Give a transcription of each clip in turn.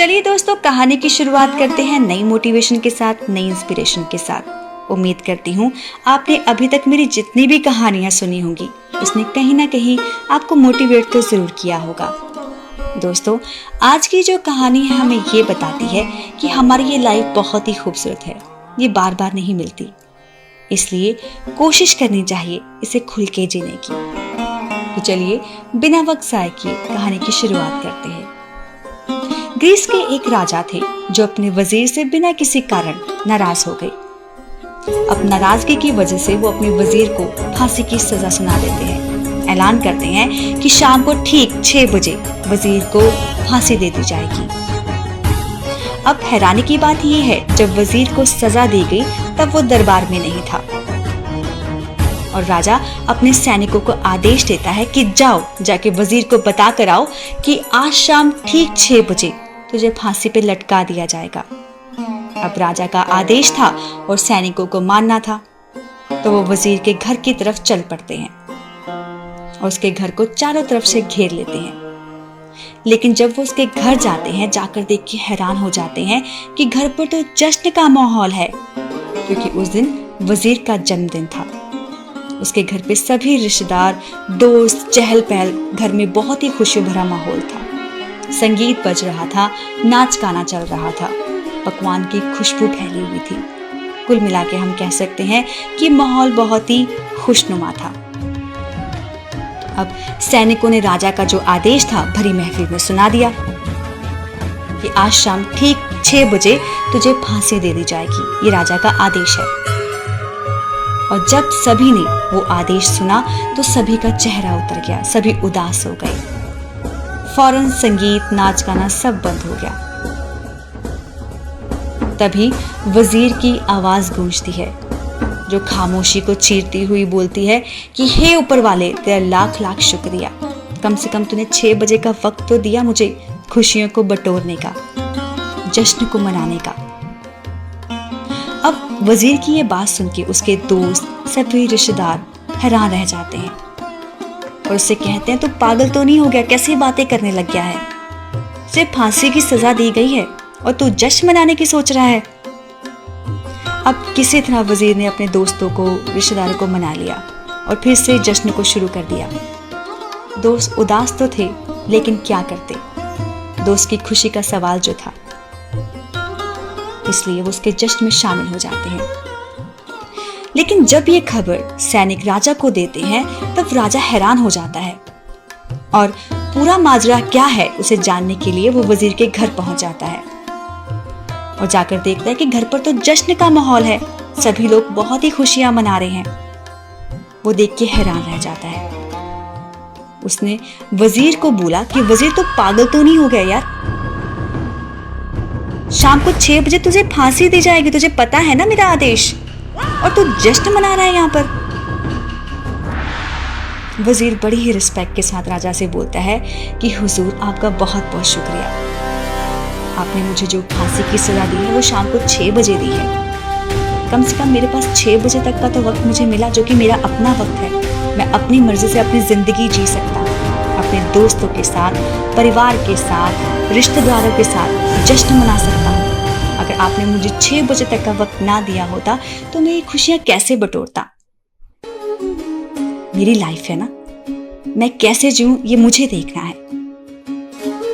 चलिए दोस्तों, कहानी की शुरुआत करते हैं नई मोटिवेशन के साथ, नई इंस्पिरेशन के साथ। उम्मीद करती हूँ आपने अभी तक मेरी जितनी भी कहानियां सुनी होंगी उसने कहीं ना कहीं आपको मोटिवेट तो जरूर किया होगा। दोस्तों, आज की जो कहानी है हमें ये बताती है कि हमारी ये लाइफ बहुत ही खूबसूरत है, ये बार बार नहीं मिलती, इसलिए कोशिश करनी चाहिए इसे खुल के जीने की। तो चलिए बिना वक्त ज़ाय किए कहानी की शुरुआत करते हैं। ग्रीस के एक राजा थे जो अपने वजीर से बिना किसी कारण नाराज हो गए। अब नाराजगी की वजह से वो अपने वजीर को फांसी की सजा सुना देते हैं। ऐलान करते हैं कि शाम को ठीक 6 बजे वजीर को फांसी दे दी जाएगी। अब हैरानी की बात यह है, जब वजीर को सजा दी गई तब वो दरबार में नहीं था और राजा अपने सैनिकों को आदेश देता है कि जाके वजीर को बता कर आओ कि आज शाम ठीक 6 बजे तुझे फांसी पे लटका दिया जाएगा। अब राजा का आदेश था और सैनिकों को मानना था, तो वो वजीर के घर की तरफ चल पड़ते हैं और उसके घर को चारों तरफ से घेर लेते हैं। लेकिन जब वो उसके घर जाते हैं, जाकर देख के हैरान हो जाते हैं कि घर पर तो जश्न का माहौल है, क्योंकि उस दिन वजीर का जन्मदिन था। उसके घर पे सभी रिश्तेदार, दोस्त, चहल पहल, घर में बहुत ही खुशी भरा माहौल था। संगीत बज रहा था, नाच गाना चल रहा था, पकवान की खुशबू फैली हुई थी। कुल मिला के हम कह सकते हैं कि माहौल बहुत ही खुशनुमा था। अब सैनिकों ने राजा का जो आदेश था भरी महफिल में सुना दिया कि आज शाम ठीक 6 बजे तुझे फांसी दे दी जाएगी, ये राजा का आदेश है। और जब सभी ने वो आदेश सुना तो सभी का चेहरा उतर गया, सभी उदास हो गए। फौरन संगीत, नाच गाना सब बंद हो गया। तभी वजीर की आवाज गूंजती है, जो खामोशी को चीरती हुई बोलती है कि हे ऊपर वाले, तेरा लाख लाख शुक्रिया, कम से कम तूने 6 बजे का वक्त तो दिया मुझे खुशियों को बटोरने का, जश्न को मनाने का। अब वजीर की ये बात सुन के उसके दोस्त, सभी रिश्तेदार हैरान रह जाते हैं और उससे कहते हैं, तू पागल तो नहीं हो गया, कैसी बातें करने लग गया है? सिर्फ फांसी की सजा दी गई है और तू जश्न मनाने की सोच रहा है। अब किसी तरह वजीर ने अपने दोस्तों को, रिश्तेदारों को मना लिया और फिर से जश्न को शुरू कर दिया। दोस्त उदास तो थे, लेकिन क्या करते, दोस्त की खुशी का सवाल जो था, इसलिए वो उसके जश्न में शामिल हो जाते हैं। लेकिन जब ये खबर सैनिक राजा को देते हैं तब राजा हैरान हो जाता है और पूरा माजरा क्या है उसे जानने के लिए वो वजीर के घर पहुंच जाता है और जाकर देखता है कि घर पर तो जश्न का माहौल है, सभी लोग बहुत ही खुशियां मना रहे हैं। वो देख के हैरान रह जाता है। उसने वजीर को बोला कि वजीर, तो पागल तो नहीं हो गया यार, शाम को 6 बजे तुझे फांसी दी जाएगी, तुझे पता है ना मेरा आदेश, और तू जश्न मना रहा है यहाँ पर। वजीर बड़ी ही रिस्पेक्ट के साथ राजा से बोलता है कि हुजूर, आपका बहुत बहुत शुक्रिया, आपने मुझे जो फांसी की सजा दी है वो शाम को 6 बजे दी है। कम से कम मेरे पास 6 बजे तक का तो वक्त मुझे मिला, जो कि मेरा अपना वक्त है। मैं अपनी मर्जी से अपनी जिंदगी जी सकता हूँ, अपने दोस्तों के साथ, परिवार के साथ, रिश्तेदारों के साथ जश्न मना सकता हूँ। अगर आपने मुझे 6 बजे तक का वक्त ना दिया होता तो मैं ये खुशियां कैसे बटोरता? मेरी लाइफ है ना, मैं कैसे जीऊं ये मुझे देखना है।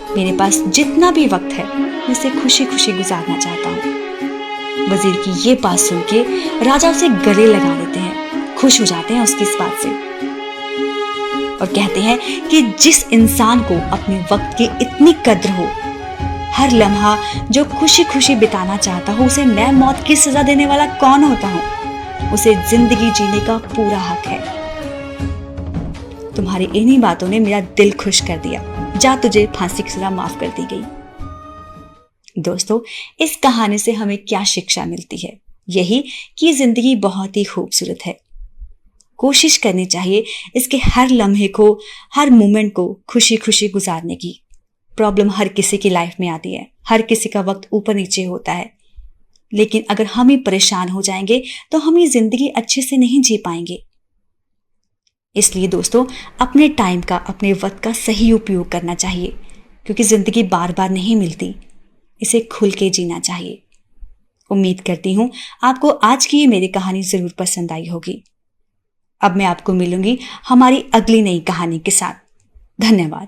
मेरे पास जितना भी वक्त है मैं इसे खुशी खुशी गुजारना चाहता हूँ। वजीर की ये बात सुन के राजा उसे गले लगा लेते हैं, खुश हो जाते हैं उसकी इस बात से और कहते हैं कि जिस इंसान को अपने वक्त की इतनी कद्र हो, हर लम्हा जो खुशी खुशी बिताना चाहता हो, उसे मैं मौत की सजा देने वाला कौन होता हूँ? उसे जिंदगी जीने का पूरा हक है। तुम्हारी इन्हीं बातों ने मेरा दिल खुश कर दिया, जा तुझे फांसी की सजा माफ कर दी गई। दोस्तों, इस कहानी से हमें क्या शिक्षा मिलती है? यही कि जिंदगी बहुत ही खूबसूरत है। कोशिश करनी चाहिए इसके हर लम्हे को, हर मोमेंट को खुशी खुशी गुजारने की। प्रॉब्लम हर किसी की लाइफ में आती है, हर किसी का वक्त ऊपर नीचे होता है, लेकिन अगर हम ही परेशान हो जाएंगे तो हम ये जिंदगी अच्छे से नहीं जी पाएंगे। इसलिए दोस्तों, अपने टाइम का, अपने वक्त का सही उपयोग करना चाहिए, क्योंकि जिंदगी बार बार नहीं मिलती। इसे खुल के जीना चाहिए। उम्मीद करती हूँ आपको आज की ये मेरी कहानी जरूर पसंद आई होगी। अब मैं आपको मिलूंगी हमारी अगली नई कहानी के साथ। धन्यवाद।